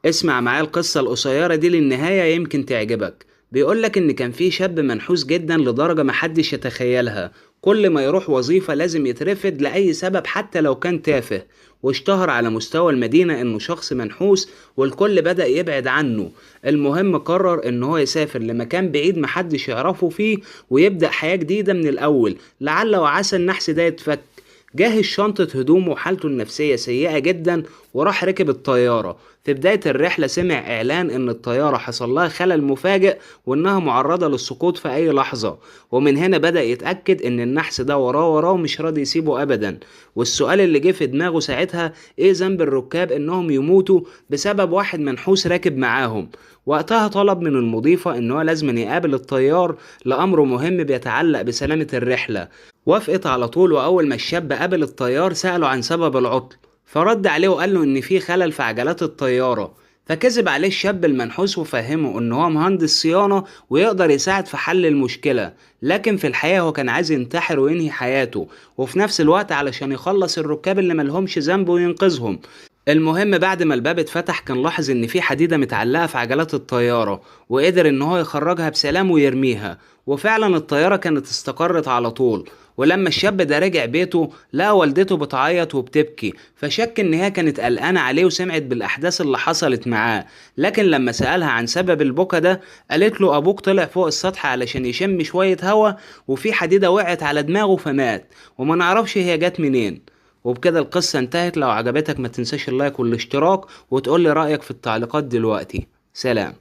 اسمع معايا القصة القصيرة دي للنهاية يمكن تعجبك. بيقولك إن كان في شاب منحوس جدا لدرجة محدش يتخيلها. كل ما يروح وظيفة لازم يترفض لأي سبب حتى لو كان تافه، واشتهر على مستوى المدينة إنه شخص منحوس، والكل بدأ يبعد عنه. المهم قرر إن هو يسافر لمكان بعيد محدش يعرفه فيه، ويبدأ حياة جديدة من الأول، لعل وعسى النحس ده يتفك. جهز شنطة هدومه وحالته النفسية سيئة جدا، وراح ركب الطيارة. في بداية الرحلة سمع إعلان إن الطيارة حصل لها خلل مفاجئ، وإنها معرضة للسقوط في أي لحظة. ومن هنا بدأ يتأكد إن النحس ده وراه ومش راضي يسيبه أبدا. والسؤال اللي جه في دماغه ساعتها: إيه ذنب الركاب إنهم يموتوا بسبب واحد منحوس راكب معاهم؟ وقتها طلب من المضيفة إن هو لازم يقابل الطيار لأمر مهم بيتعلق بسلامة الرحلة. وافقت على طول، وأول ما الشاب قابل الطيار سأله عن سبب العطل، فرد عليه وقال له إن في خلل في عجلات الطيارة. فكذب عليه الشاب المنحوس وفهمه إن هو مهندس صيانة ويقدر يساعد في حل المشكلة، لكن في الحقيقة هو كان عايز ينتحر وينهي حياته، وفي نفس الوقت علشان يخلص الركاب اللي ملهمش ذنب وينقذهم. المهم بعد ما الباب اتفتح كان لاحظ ان في حديدة متعلقة في عجلات الطيارة، وقدر ان هو يخرجها بسلام ويرميها. وفعلا الطيارة كانت استقرت على طول. ولما الشاب ده رجع بيته لقى والدته بتعيط وبتبكي، فشك ان هي كانت قلقانة عليه وسمعت بالاحداث اللي حصلت معاه. لكن لما سألها عن سبب البكا ده قالت له ابوك طلع فوق السطح علشان يشم شوية هوا، وفي حديدة وقعت على دماغه فمات، وما نعرفش هي جت منين. وبكده القصة انتهت. لو عجبتك ما تنساش اللايك والاشتراك، وتقولي رأيك في التعليقات دلوقتي. سلام.